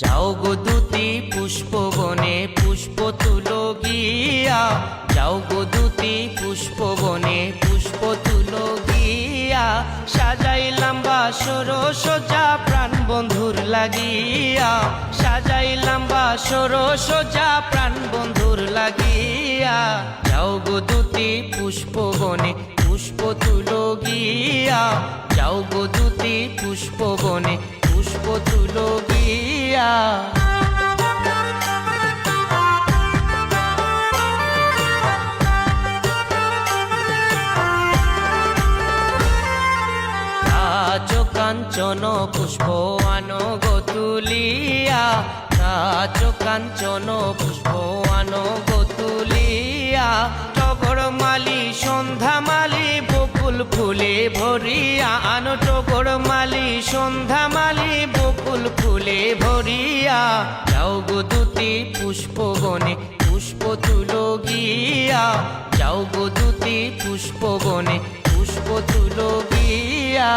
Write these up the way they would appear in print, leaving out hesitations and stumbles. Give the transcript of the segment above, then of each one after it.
যাও গো দুতি পুষ্পবনে পুষ্প তুলো গিয়া, যাও গো দুতি পুষ্পবনে পুষ্প তুলো গিয়া। সাজাইলাম বাসর সোজা প্রাণ বন্ধুর লাগিয়া, সাজাইলাম বাসর সোজা প্রাণ বন্ধুর লাগিয়া। যাও গো দুতি পুষ্পবনে পুষ্প তুলো গিয়া, যাও গো দুতি পুষ্পবনে পুষ্প তুলো গিয়া। কাঞ্চন পুষ্প আনো গো তুলিয়া, কাচো কাঞ্চন পুষ্প আনো গো তুলিয়া। টগর মালি সন্ধ্যা মালি বকুল ফুলে ভরিয়া, আনো টগর মালি সন্ধ্যা মালি বকুল ফুলে ভরিয়া। যাও গো দুতি পুষ্পবনে পুষ্প তুলো গিয়া, যাও গো দুতি পুষ্পবনে পুষ্প তুলো গিয়া।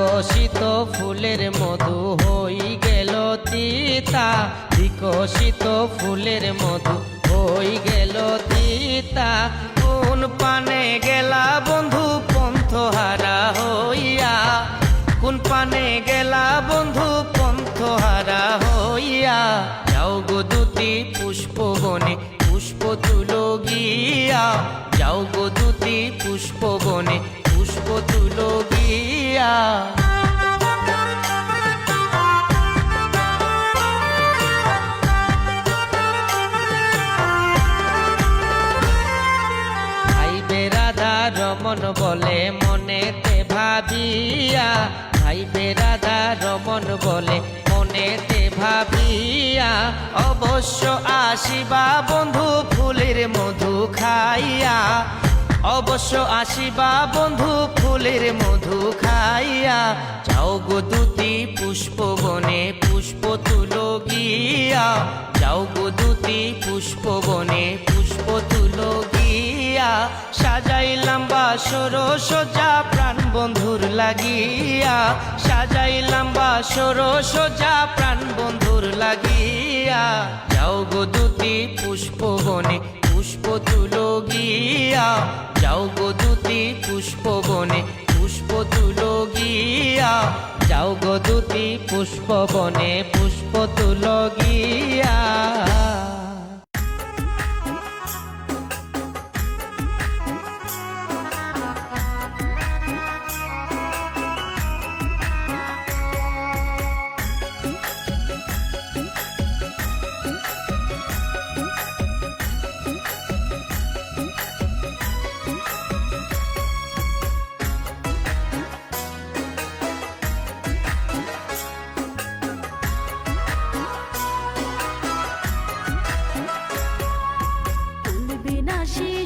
বিকশিত ফুলের মধু হই গেল তিতা, বিকশিত ফুলের মধু হই গেল তিতা। কোন পানে গেলা বন্ধু পন্থহারা হইয়া, কোন পানে গেলা বন্ধু পন্থহারা হইয়া। যাও গো দুতি পুষ্পবনে পুষ্প তুলো গিয়া, যাও গো দুতি পুষ্পবনে পুষ্প তুলো গিয়া। ভাইবে রাধা রমন বলে মনেতে ভাবিয়া, ভাইবে রাধা রমন বলে মনেতে ভাবিয়া। অবশ্য আসিবা বন্ধু ফুলের মধু খাইয়া, অবশ্য আসিবা বন্ধু ফুলের মধু খাইয়া। যাও গো দুতি পুষ্পবনে পুষ্প তুলো গিয়া, যাও গো দুতি পুষ্পবনে পুষ্প তুলো গিয়া। সাজাইলাম বাসর সোজা প্রাণ বন্ধুর লাগিয়া, সাজাইলাম বাসর সোজা প্রাণ বন্ধুর লাগিয়া। যাও গো দুতি পুষ্পবনে পুষ্প তুলো গিয়া, যাও গো দুতি পুষ্পবনে পুষ্প তুলো গিয়া, যাও গো দুতি পুষ্পবনে পুষ্প তুলো গিয়া।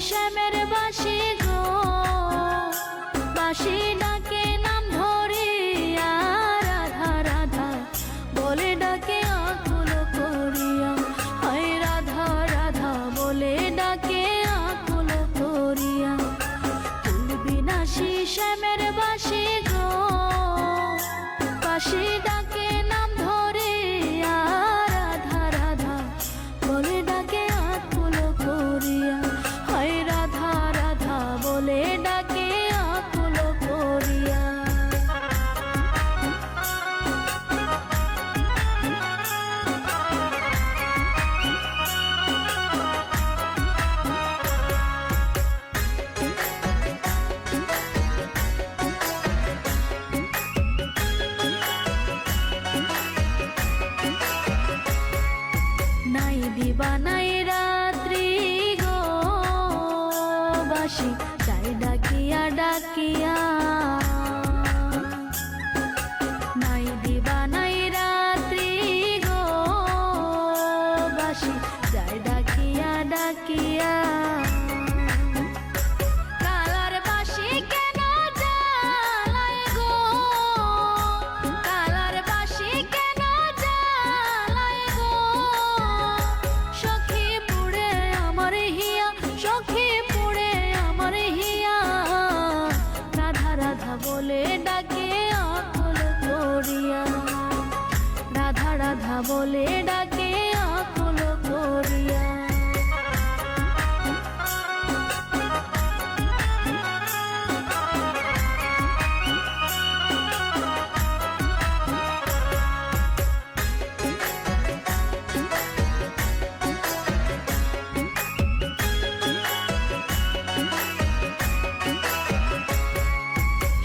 শ্যামের বাঁশি গো, বাঁশি ডাকে নাম ধরিয়া, রাধা রাধা বলে ডাকে আকুল করিয়া। হায় রাধা রাধা বলে ডাকে আকুল করিয়া। ফুল বিনাশী শ্যামের বাঁশি গো, বাঁশি ডাকে নাম ধরিয়া, রাধা রাধা বলে ডাকে আকুল করিয়া। হায় রাধা রাধা বলে ডাকে আকুল করিয়া। নাই দিবা নাই রাত্রি গো, বাঁশি যাই ডাকিয়া ডাকিয়া। নাই দিবা নাই রাত্রি গো, বাঁশি যাই ডাকিয়া ডাকিয়া। কালার বাঁশি কেন জ্বালায় গো, কালার বাঁশি কেন জ্বালায় গো। সখী পুড়ে আমার হিয়া, রাধা বলে ডাকে আকুল করিয়া।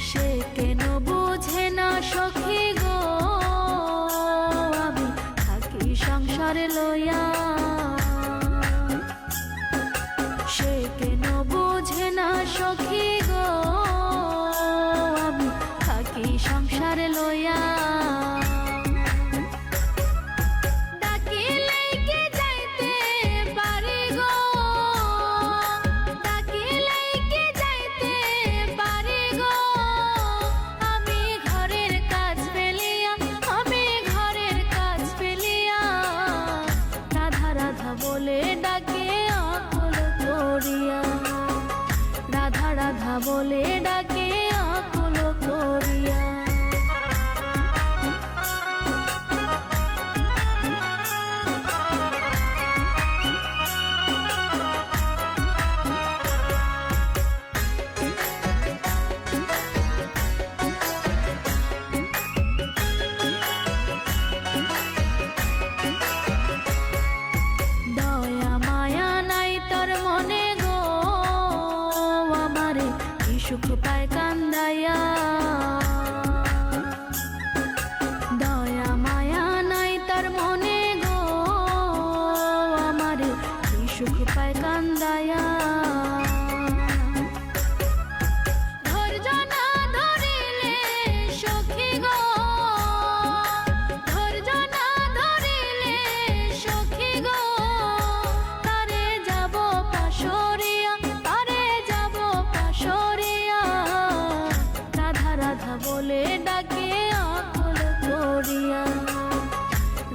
সে কেন বুঝে না সখী গো, আমি থাকি সংসারে লইয়া। সে কেন বুঝে না সখী গো, আমি থাকি সংসারে লইয়া। ডাকিলেই কি যাইতে পারি গো, ডাকিলেই কি যাইতে পারি গো। আমি ঘরের কাজ ফেলিয়া, আমি ঘরের কাজ ফেলিয়া। রাধা রাধা বলে ডাকে আকুল করিয়া। রাধা রাধা বলে ডাকে আকুল করিয়া। দয়া মায়া নাই তোর মনে গো, আমারে কি সুখ পায় কান্দাইয়া। দয়া মায়া নাই তোর মনে গো, আমারে কি সুখ পায় কান্দাইয়া। ধৈর্য না ধরিলে সখী গো, ধৈর্য না ধরিলে সখী গো। তারে যাব পাশরিয়া, তারে যাব পাশরিয়া। রাধা রাধা বলে ডাকে আকুল করিয়া।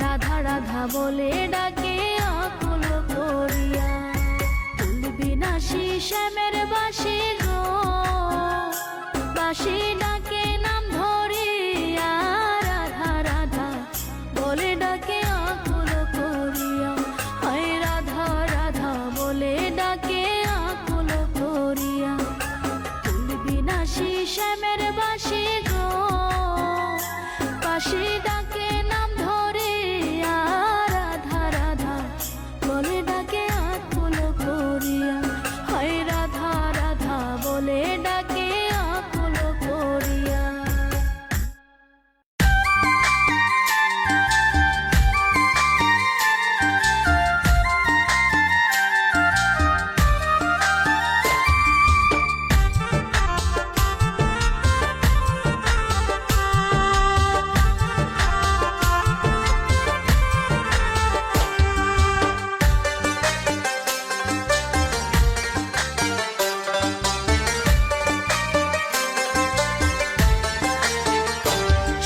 রাধা রাধা বলে ডাকে আকুল করিয়া। ফুল বিনাশী শ্যামের বাসি গো, বাসি ডাকে নাম ধরিয়া। রাধা রাধা বলে ডাকে আকুল করিয়া। হায় রাধা রাধা বলে ডাকে আকুল করিয়া। ফুল বিনাশী শ্যামের বাসি গো, বাসি ডাকে নাম ধরিয়া। রাধা রাধা বলে ডাকে আকুল করিয়া। হায় রাধা রাধা বলে ডাকে আকুল করিয়া।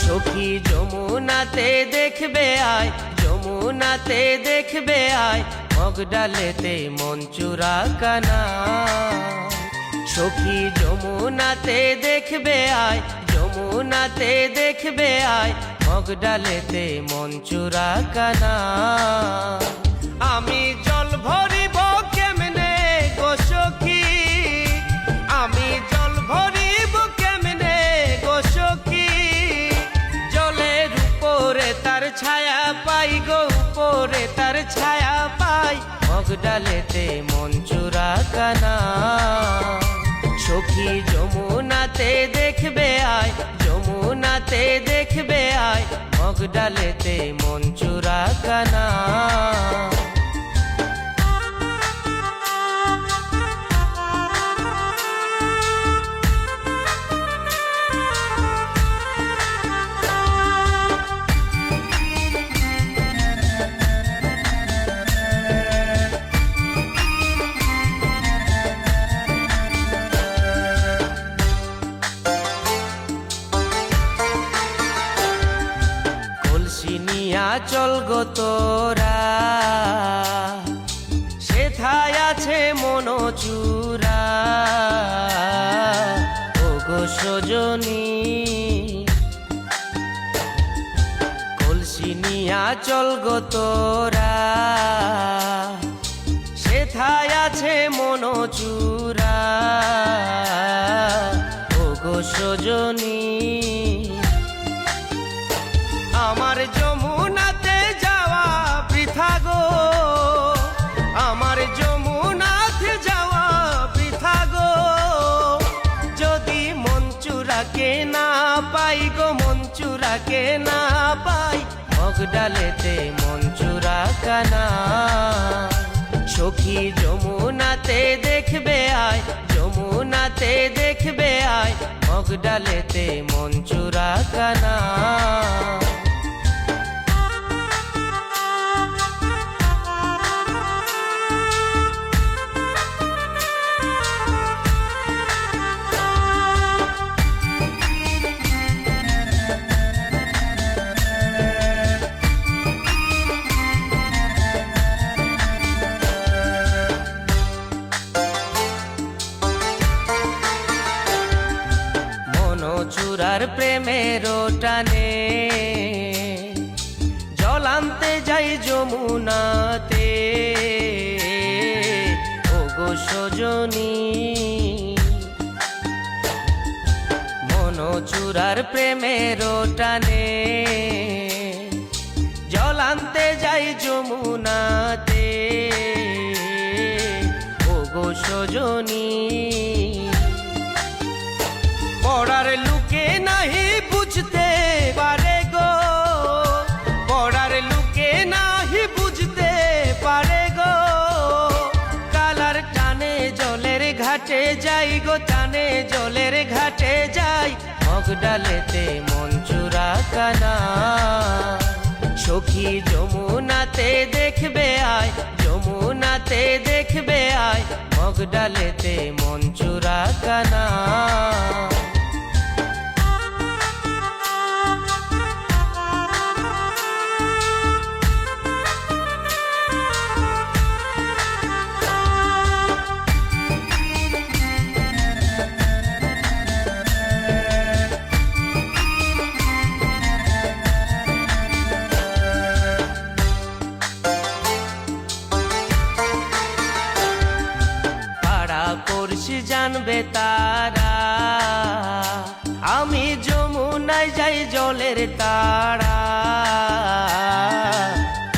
সখী যমুনাতে দেখবে আয়, যমুনাতে দেখবে আয়, মগ ডালেতে মঞ্চুরা কানা। সখী যমুনাতে দেখবে আয়, যমুনাতে দেখবে আয়, মগ ডালেতে মঞ্চুরা কানা। আমি জল ভরিব কেমনে গো সখী, আমি জল ভরিব কেমনে গো সখী। জলের উপরে তার ছায়া পাই গো, উপরে তার ছায়া পাই, মগ ডালেতে মঞ্চুরা কানা। সখী যমুনাতে দেখবে আয়, যমুনাতে দেখবে আয়, মগ ডালেতে মঞ্চুরা কানা। চল গো তোরা, সেথায় আছে মনোচূরা। ও গো সজনী কলসি নিয়া আচল গো তোরা সেথায় আছে মনচূরা ও গো সজনী আমার যমুনাতে যাওয়া বৃথা গো আমার যমুনাতে যাওয়া বৃথা গো যদি মনচূরাকে না পাই গো মনচূরাকে না পাই মগ ডালেতে মনচূরা কানা সখী যমুনাতে দেখবে আয় যমুনাতে দেখবে আয় মগ ডালেতে মনচূরা কানা চূড়ার প্রেমের টানে জল আনতে যাই যমুনাতে ও গো সজনী চূড়ার প্রেমের টানে জল আনতে যাই যমুনাতে ও গো সজনী পড়ার লুকে নাহি বুঝতে পারে গো পড়ার লুকে নাহি বুঝতে পারে গো কালার টানে জলের ঘাটে যাই গো টানে জলের ঘাটে যাই মগ ডালেতে মনচূরা কানা সখী যমুনাতে দেখবে আয় যমুনাতে দেখবে আয় মগ ডালেতে মনচূরা কানা জানবে তারা আমি যমুনায় যাই জলের তারা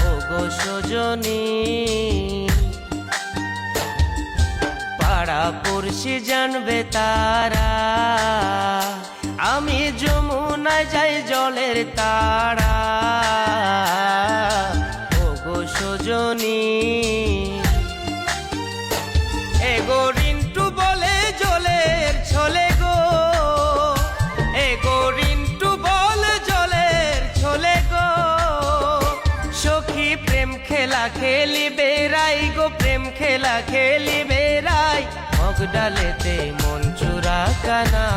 ও গো সজনী পাড়া পড়শি জানবে তারা আমি যমুনায় যাই জলের তারা ও গো সজনী এগো রিন্টু বলে জলের ছলে গো এগো রিন্টু বলে জলের ছলে গো সখী প্রেম খেলা খেলি বেড়াই গো প্রেম খেলা খেলি বেড়াই মগ ডালেতে মনচূরা কানা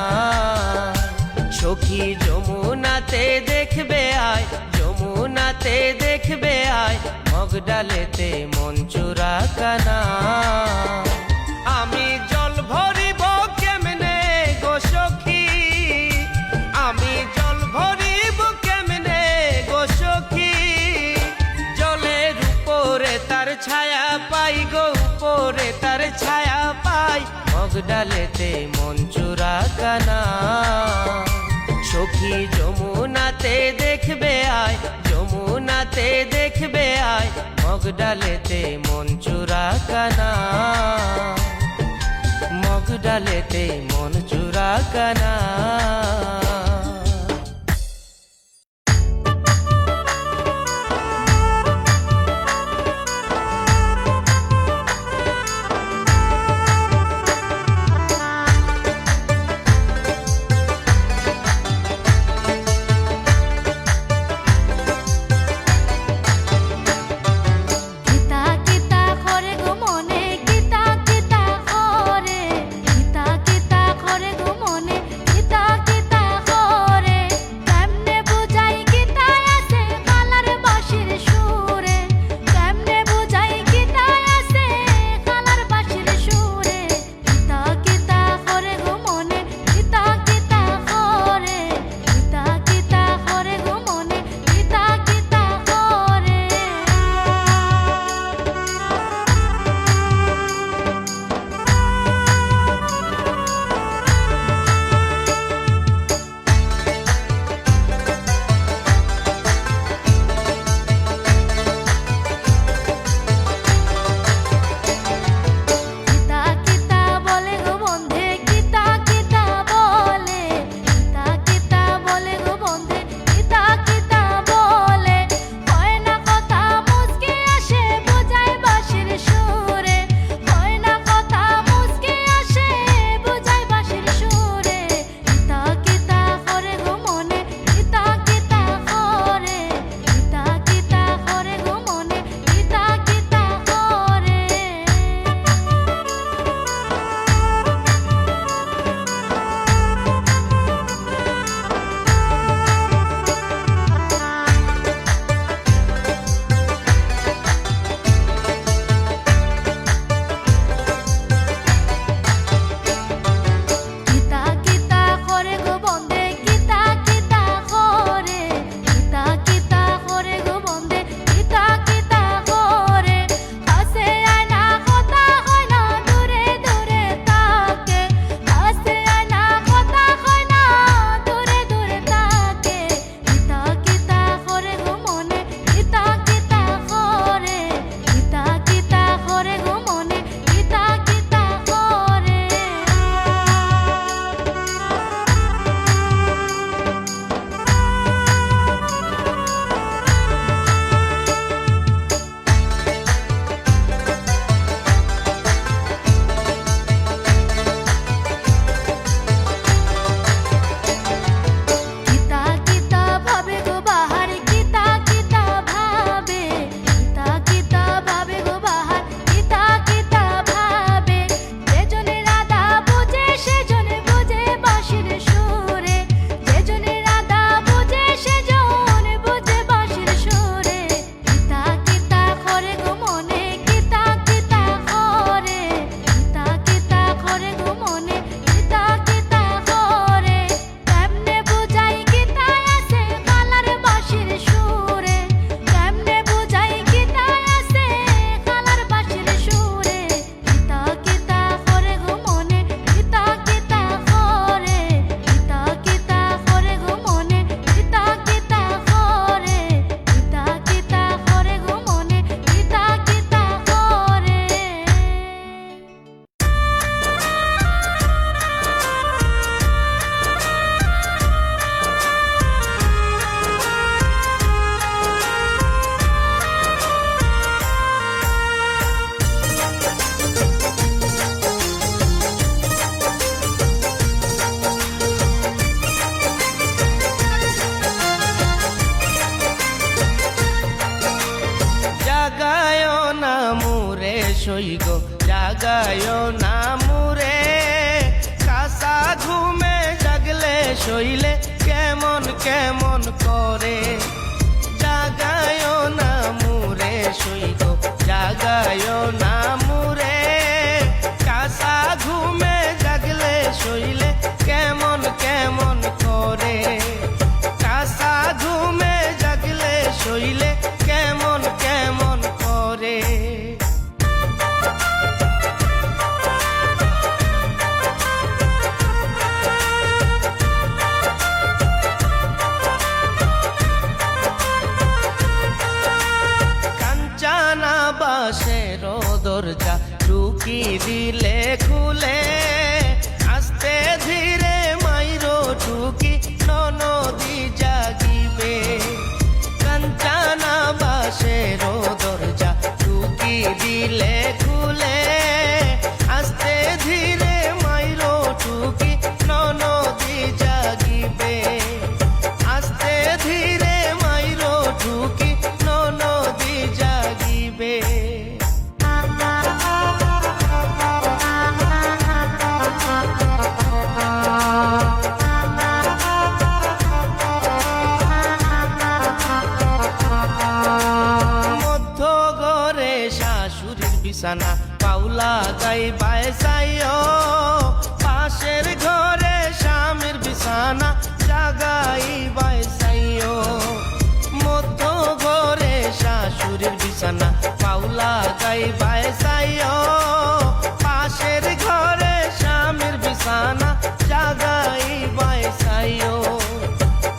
সখী যমুনাতে দেখবে আয় যমুনাতে দেখবে আয় মগ ডালেতে মনচূরা কানা আমি জল ভরিব কেমনে গো সখী আমি জল ভরিব কেমনে গো সখী জলের উপরে তার ছায়া পাই গো উপরে তার ছায়া পাই মগ ডালেতে মনচূরা কানা সখী যমুনাতে দেখবে আয় যমুনাতে দেখবে আয় মগ ডালেতে মনচূরা কানা মগ ডালেতে মনচূরা কানা কিতা দিলে খুলে আস্তে ধীরে মাইরো ঠুকি ননদী জাগিবে কাঞ্চনা বাসের দরজা ঠুকি দিলে খুলে আস্তে ধীরে মাইরো ঠুকি ননদী জাগিবে আস্তে ধীরে মাইরো ঠুকি ননদী জাগিবে মধ্য ঘরে শাশুড়ির বিছানা পাউলা গাই বাইসাইও পাশের ঘরে স্বামীর বিছানা জাগাই বাইসাইও মধ্য ঘরে শাশুড়ির বিছানা পাউলা গাই বাইসাইও পাশের ঘরে স্বামীর বিছানা জাগাই বাইসাইও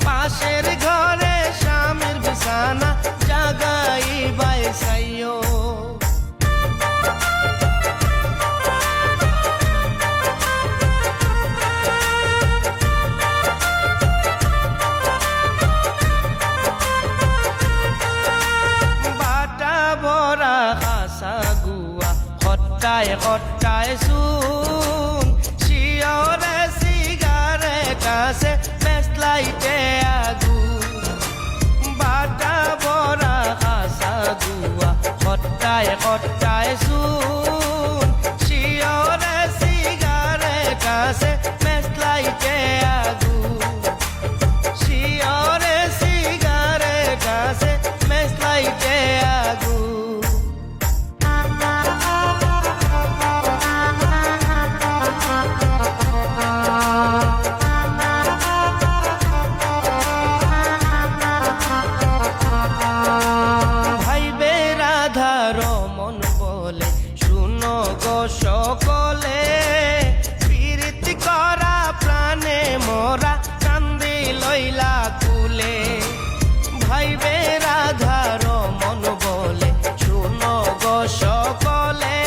পাশের ঘরে স্বামীর বিছানা জাগাই বাইসাইও বাটা বরা হাসা গুয়া হট্টায় হট্টায় শুন শিয়রে সিগারেট আছে বেস্ট লাইটে আগুন বাটা বরা হাসা গুয়া হট্টায় হট্টায় শুন শিয়রে সিগারেট আছে বেস্ট লাইটে আগুন শিয়রে সিগারেট আছে বেস্ট লাইটে আগুন ভাইবে রাধার মন বলে শুনো গো সকলে প্রীতি করা প্রাণে মোরা কান্দি লইলা কুলে ভাইবে রাধার মন বলে শুনো গো সকলে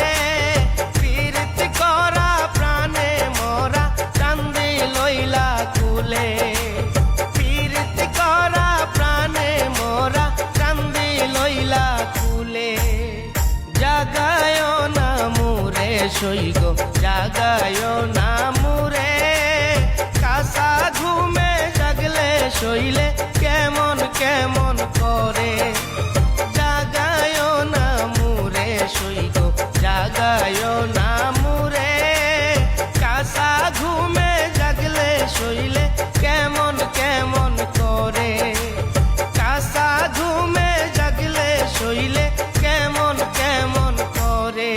প্রীতি করা প্রাণে মোরা কান্দি লইলা কুলে প্রীতি করা প্রাণে মোরা কান্দি লইলা কুলে জাগায় না মুরে সইগ জাগায় না মুরে কাসা ঘুমে জাগলে শইলে কেমন কেমন করে জাগায় না মুরে সইগ জাগায় না মুরে কাসা ঘুমে জাগলে শইলে কেমন কেমন করে কাসা ঘুমে জাগলে শইলে কেমন কেমন করে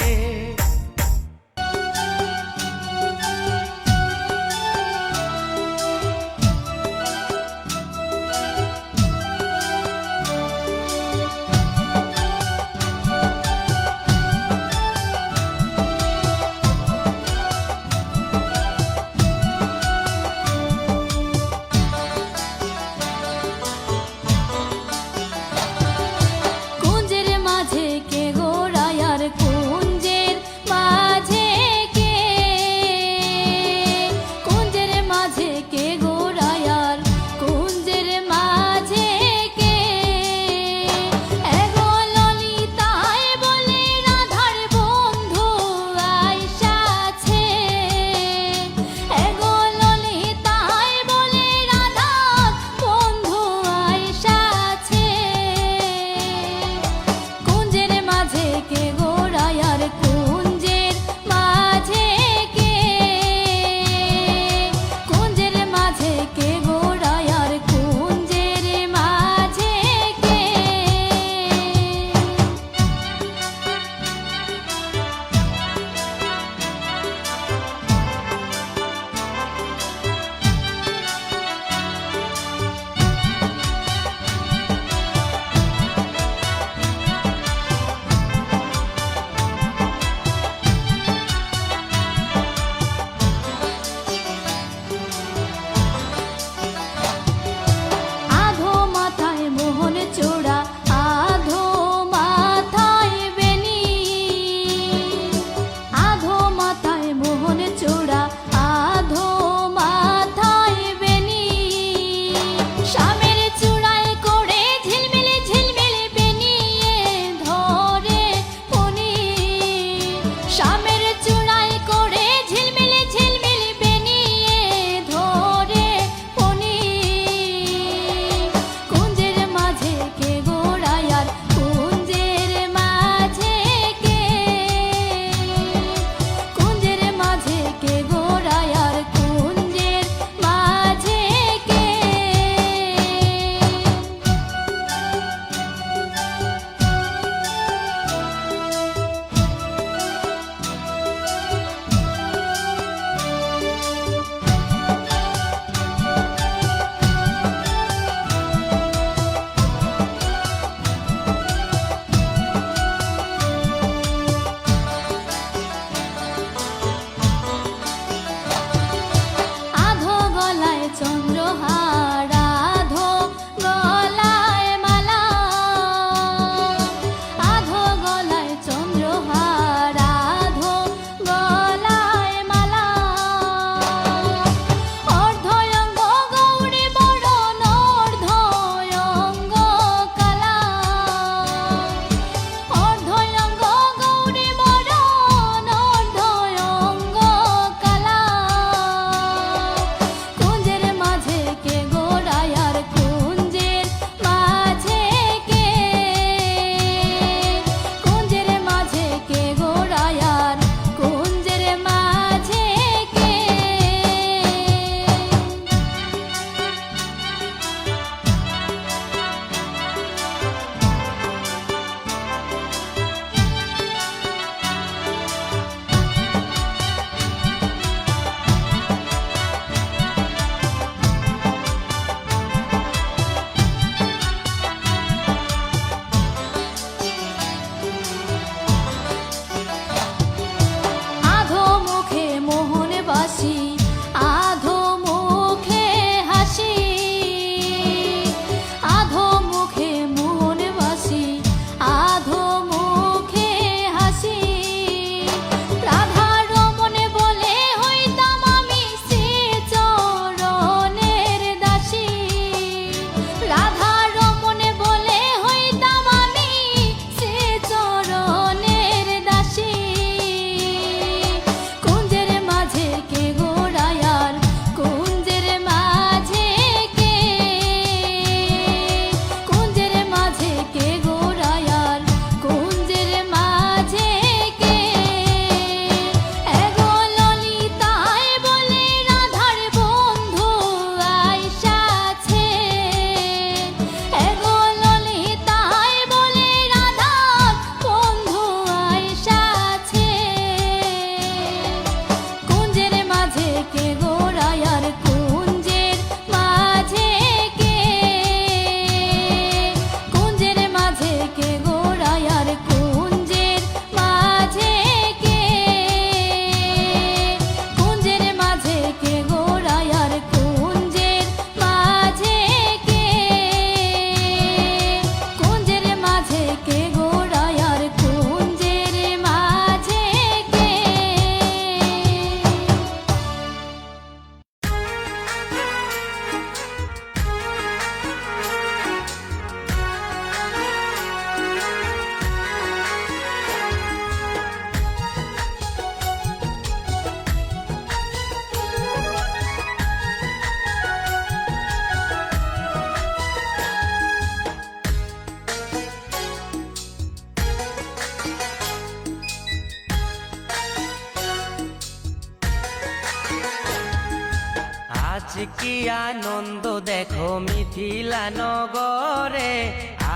আজ কি আনন্দ দেখো মিথিলা নগরে,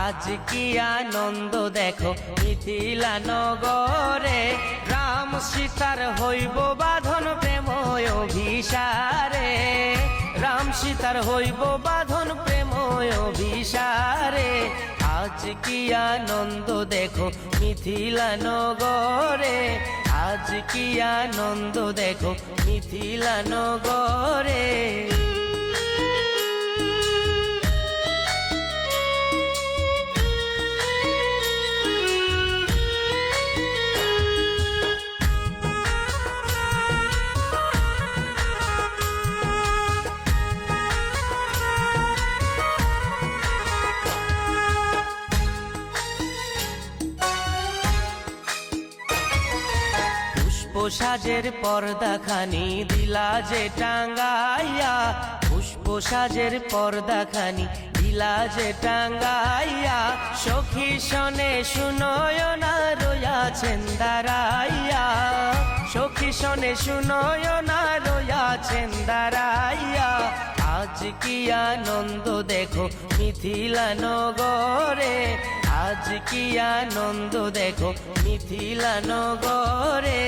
আজ কি আনন্দ দেখো মিথিলা নগরে। রাম সীতার হইব বাঁধন প্রেম অভিসারে, রাম সীতার হইব বাঁধন প্রেম অভিসারে। আজ কি আনন্দ দেখো মিথিলা নগরে, আজ কি আনন্দ দেখো মিথিলা নগরে। সাজের পর্দা খানি দিলা যে টাঙ্গাইয়া, পুষ্প সাজের পর্দা খানি দিলা যে টাঙ্গাইয়া। সখী শোনে শুনয় না রয়াছেন দাঁড়াইয়া, সখী শোনে শুনয় না রয়াছেন দাঁড়াইয়া। আজ কি আনন্দ দেখো মিথিলা নগরে, আজ কি আনন্দ দেখো মিথিলা নগরে।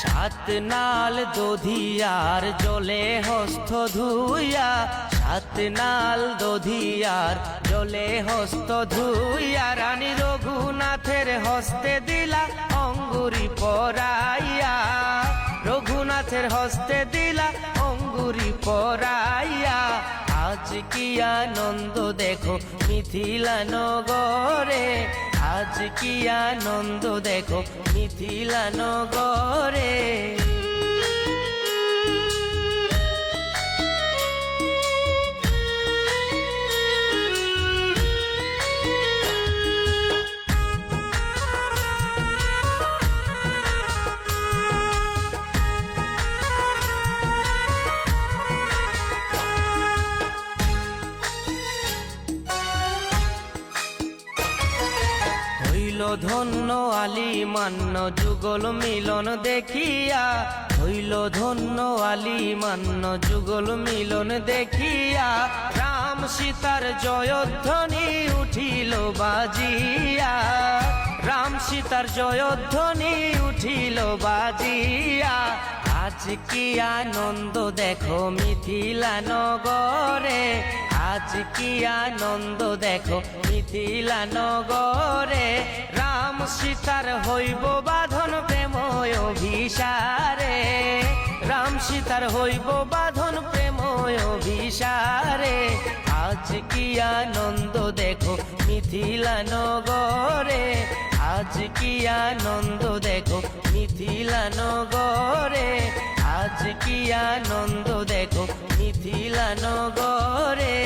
সাত নাল দধিয়ার জলে হস্ত ধুইয়া, সাত নাল দধিয়ার জলে হস্ত ধুইয়া। রানী রঘুনাথের হস্তে দিলা অঙ্গুরি পরাইয়া, রঘুনাথের হস্তে দিলা অঙ্গুরি পরাইয়া। আজ কি আনন্দ দেখো মিথিলা নগরে, আজ কি আনন্দ দেখো মিথিলা নগরে। ধন্য আলী মান্য যুগল মিলন দেখিয়া, হইল ধন্য আলী মান্য যুগল মিলন দেখিয়া। রাম সীতার জয়ধ্বনি উঠিল বাজিয়া, রাম সীতার জয়ধ্বনি উঠিল বাজিয়া। আজ কি আনন্দ দেখো মিথিলা নগরে, আজ কি আনন্দ দেখো মিথিলা নগরে। রাম সীতার হইব বাঁধন প্রেম অভিসারে, রাম সীতার হইব বাঁধন প্রেম অভিসারে। আজ কি আনন্দ দেখো মিথিলা নগরে, আজ কি আনন্দ দেখো মিথিলা নগরে, আজ কি আনন্দ দেখো মিথিলা নগরে।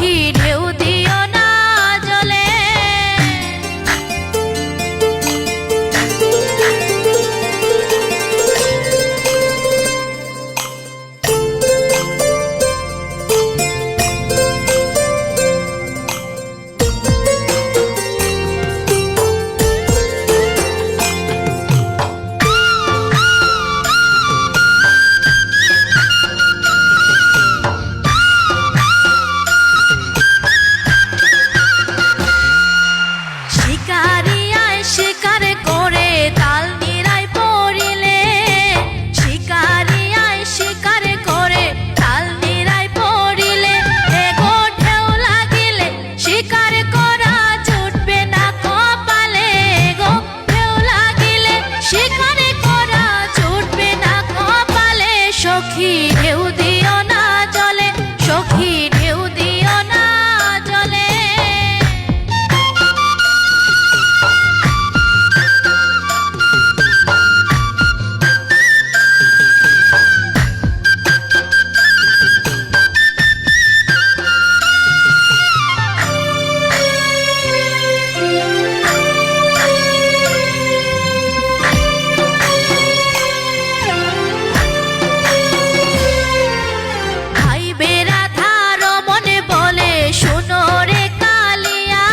সখী ঢেউ দিও না জলে। শিকারিয়ায় শিকার করে তাল নিরায় পড়িলে, শিকারিয়ায় শিকার করে তাল নিরায় পড়িলে, এগো ঢেউ লাগিলে শিকার করা জুটবে না কপালে, গো ঢেউ লাগিলে শিকার করা জুটবে না কপালে। সখী ঢেউ দিও না জলে, সখী ঢেউ দিও না জলে। ভাই বেড়া ধারো মনে বলে শোনো রে কালিয়া,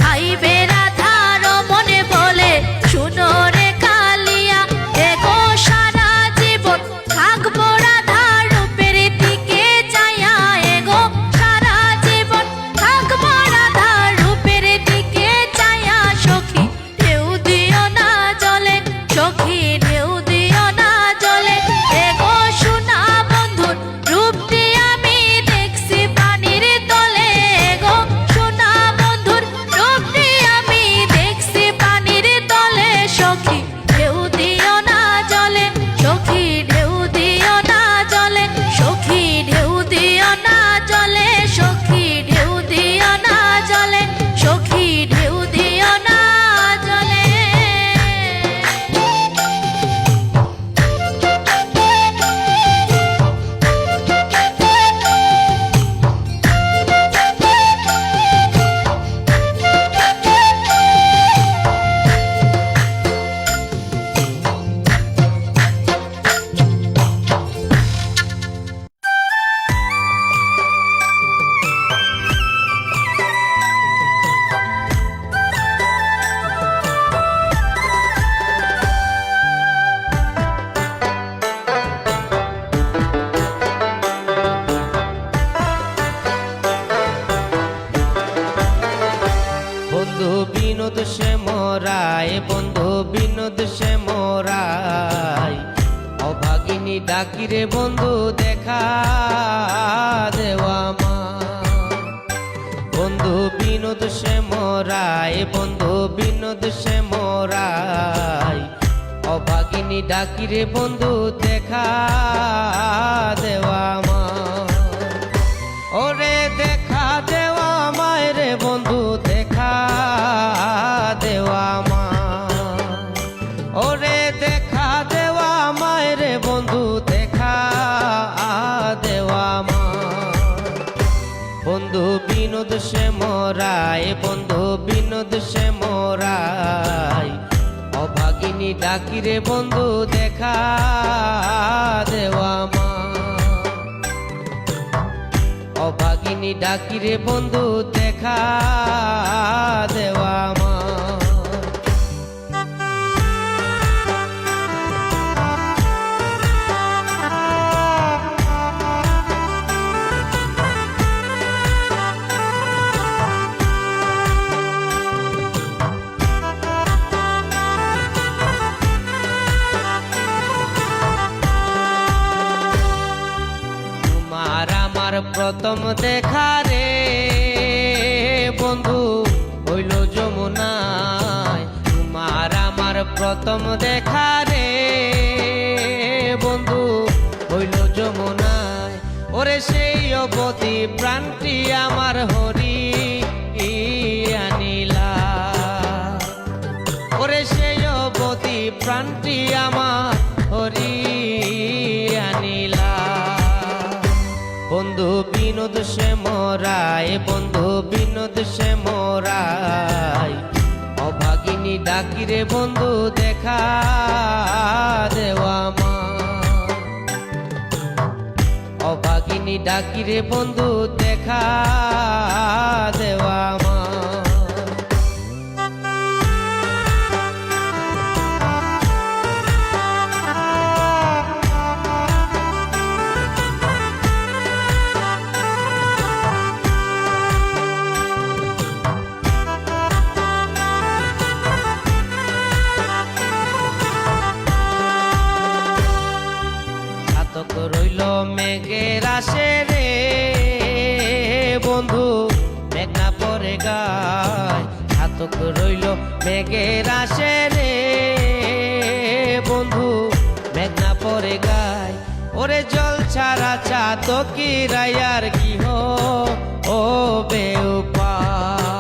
ভাই বেড়া ধারো মনে বলে শোনো রে কালিয়া, এগো সারা জীবন থাকবো রাধা রূপের দিকে চাইয়া, এগো সারা জীবন থাকবো রাধা রূপের দিকে চাইয়া। সখী ঢেউ দিও না জলে, সখী ঢেউ দিও না জলে, এগো সোনা বন্ধুর রূপটি আমি দেখছি পানির তলে, গো সোনা বন্ধুর রূপটি আমি দেখছি পানির তলে। সখী ঢেউ দিও না জলে, সখী ঢেউ দিও না জলে, সখী ঢেউ দিও না জলে, সখী ঢেউ দিও না জলে, সখী ঢেউ দিও না জলে। বন্ধু বিনোদ সে মোরায়, বন্ধু বিনোদ সে মোরায়, অভাগিনী ডাকিরে বন্ধু দেখা দেওয়া মা। বন্ধু বিনোদ সে মোরায়, বন্ধু বিনোদ সে মোরায়, অভাগিনী ডাকিরে বন্ধু দেখা দেওয়া মা। ওরে দেখা দেওয়া মায় রে বন্ধু দেখা দেওয়া মা, ওরে দেখা দেওয়া মায় রে বন্ধু দেখা দেওয়া মা। বন্ধু বিনোদ সে মোরায়, বন্ধু বিনোদ সে মোরায়, অভাগিনী ডাকিরে বন্ধু দেখা দেওয়া মা। অভাগিনী ডাকিরে বন্ধু দেখা দেওয়া মা। প্রথম দেখা রে বন্ধু হইল যমুনায়, তোমার আমার প্রথম দেখা রে বন্ধু হইল যমুনায়। ওরে সেই অবধি প্রাণটি আমার হরি আনিলা, ওরে সেই অবধি প্রাণটি আমার হরি আনিলা। বন্ধু বন্ধু বিনোদ সে মোরায়, বন্ধু বিনোদ সে মোরায়। অভাগিনী ডাকিরে বন্ধু দেখা দেওয়া মা, অভাগিনী ডাকিরে বন্ধু দেখা দেওয়া মা। চাতক রইল মেঘের আসে রে বন্ধু, মেঘ না পরে গায়। চাতক রইল মেঘের আসে রে বন্ধু, মেঘ না পরে গায়। ওরে জল ছাড়া চাতকির আর কি ও বেউপায়।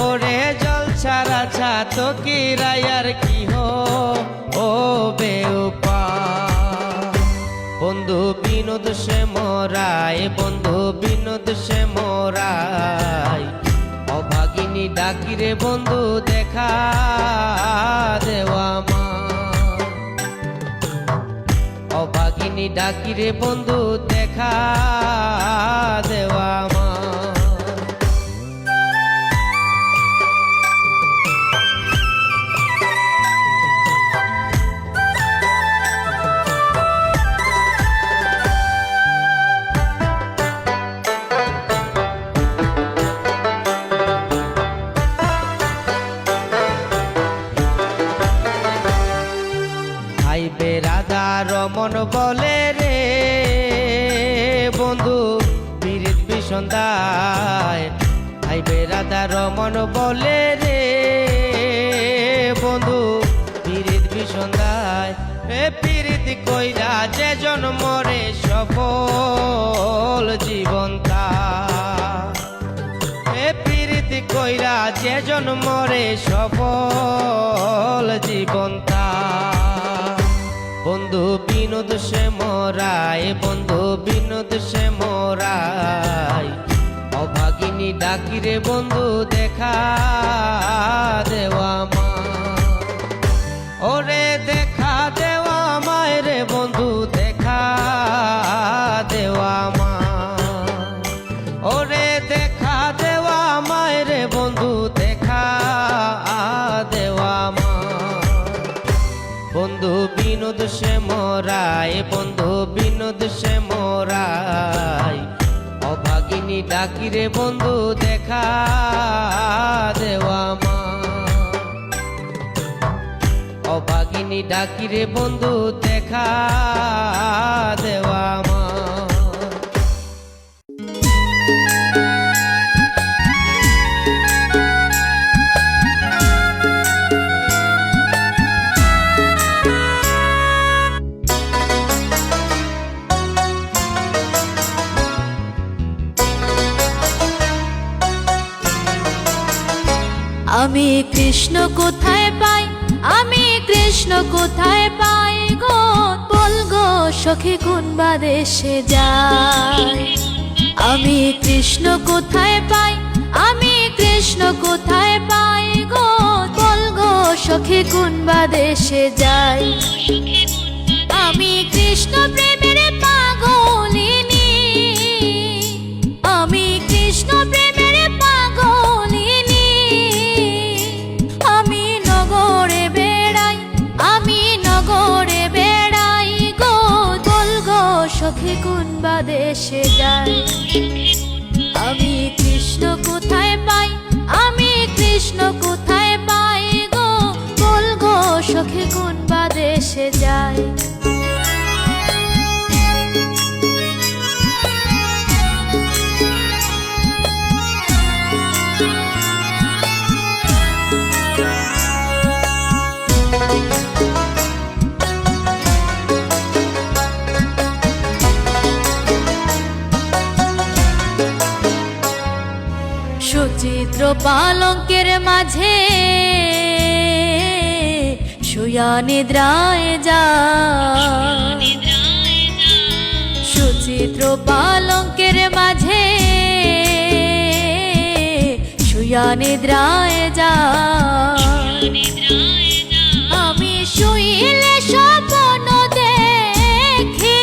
ওরে জল ছাড়া চাতকির আর কি ও বেউপায়। বন্ধু বিনোদ সে মোরায়, বন্ধু বিনোদ সে মোরায়। অভাগিনী ডাকিরে বন্ধু দেখা দেওয়া মা, অভাগিনী ডাকিরে বন্ধু দেখা দেওয়া মা। ভাইবে রাধা রমন বলে রে বন্ধু পীড়িত বিষন্দায়। ভাইবে রাধা রমন বলে রে বন্ধু পীড়িত বিষন্দায়। এ পীড়িত কইরা যে জন্মরে সফল জীবন তার, এ পীড়িত কইরা যে জন্মরে সফল জীবন তার। বন্ধু বিনোদ সে মোরায়, বন্ধু বিনোদ সে মোরায়। অভাগিনী ডাকিরে বন্ধু দেখা দেওয়া মা, ওরে দেখা দেওয়া মায় রে বন্ধু দেখা দেওয়া মা। ওরে দেখা দেওয়া মায় রে বন্ধু দেখা দেওয়া মা। বন্ধু বিনোদ সে মোরায়, বন্ধু বিনোদ সে মোরায়। অভাগিনী ডাকিরে বন্ধু দেখা দেওয়া মা, অভাগিনী ডাকিরে বন্ধু দেখা দেওয়া মা। আমি কৃষ্ণ কোথায় পাই, আমি কৃষ্ণ কোথায় পাই গো, বল গো সখী কোন বা দেশে যাই। আমি কৃষ্ণ কোথায় পাই, আমি কৃষ্ণ কোথায় পাই গো, বল গো সখী কোন বা দেশে যাই। আমি কৃষ্ণ প্রেমের পাগলিনী, আমি কৃষ্ণ প্রেমের পাগলিনী। আমি নগরে বেড়াই, আমি নগরে বেড়াই গো, বল গো সখী কোন বা দেশে যাই। আমি কৃষ্ণ কোথায় পাই, আমি কৃষ্ণ কোথায় পাই গো, বল গো সখী কোন বা দেশে যাই। সুচিত্র পালঙ্কের মাঝে শুয়া নিদ্রায় যায়, সুচিত্র পালঙ্কের মাঝে শুয়া নিদ্রায় যায়। আমি শুইলে স্বপ্ন দেখি,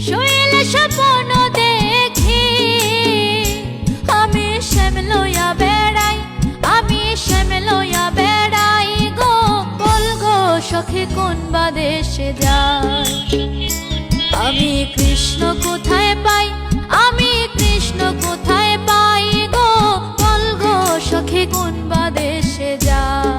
শুইলে স্বপ্ন দেখি, আমি শ্যাম লইয়া বেড়াই, আমি শ্যাম লইয়া বেড়াই গো। বল গো সখী কোন বা দেশে যায়? আমি কৃষ্ণ কোথায় পাই, আমি কৃষ্ণ কোথায় পাই গো। বল গো সখী কোন বা দেশে যায়?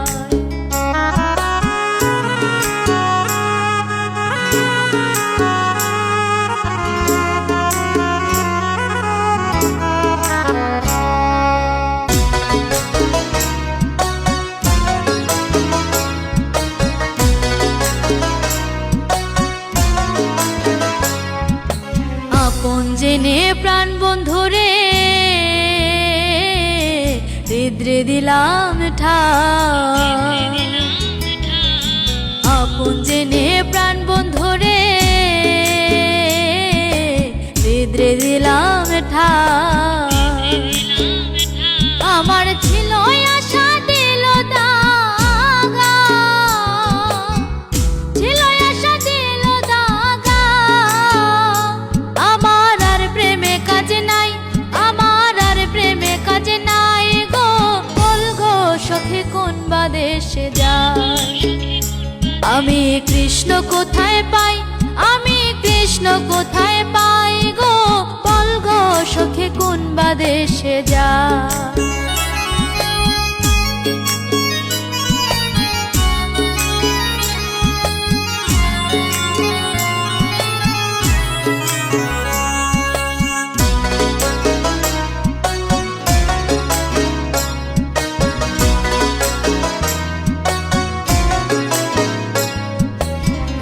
আপন জেনে প্রাণ বন্ধুরে হৃদয়ে দিলাম ঠাই। আপন জেনে প্রাণ বন্ধুরে হৃদয়ে দিলাম ঠাই। আমার ছিল আশা দিল দাগা, ছিল আশা দিল দাগা। আমার আর প্রেমে কাজ নাই, আমার আর প্রেমে কাজ নাই গো। বল গো সখী কোন বা দেশে যায়? আমি কৃষ্ণ কোথায় পাই, আমি কৃষ্ণ কোথায় পাই গো। বল গো সখী কোন বা দেশে যায়?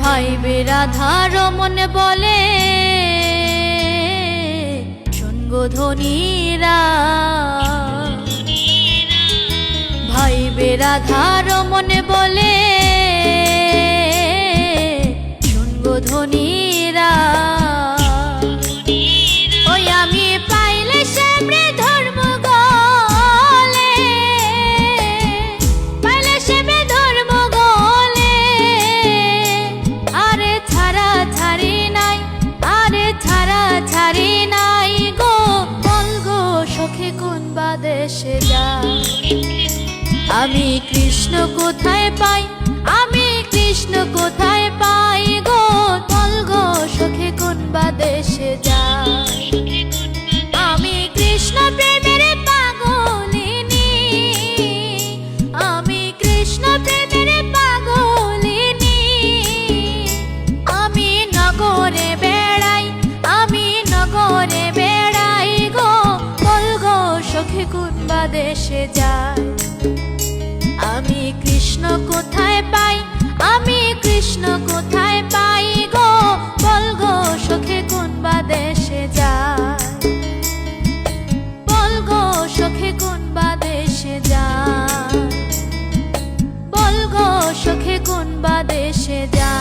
ভাইবে রাধা রমন বলে শুনগো ধ্বনিরা। ভাইবে রাধা রমন বলে শুনগো ধ্বনিরা। ওই আমি পাইলে শ্যামরে ধর্ম গলে, পাইলে শ্যামরে ধর্ম গলে। আরে ছাড়া ছাড়ি নাই, আরে ছাড়া ছাড়ি নাই গো। বল গো সখী কোন বা দেশে যায়? আমি কৃষ্ণ কোথায় পাই, আমি কৃষ্ণ কোথায় পাই গো। বল গো সখী কোন বা দেশে যায়? আমি কৃষ্ণ প্রেমের পাগলিনী, আমি কৃষ্ণ প্রেমের পাগলিনী। আমি নগরে বেড়াই, আমি নগরে বেড়াই গো। বল গো সখী কোন বা দেশে যায়? আমি কৃষ্ণ কোথায় পাই, আমি কৃষ্ণ কোথায় পাই গো। বল গো সখী কোন বা দেশে যায়? বল গো সখী কোন বা দেশে যায়? বল গো সখী কোন বা দেশে যায়?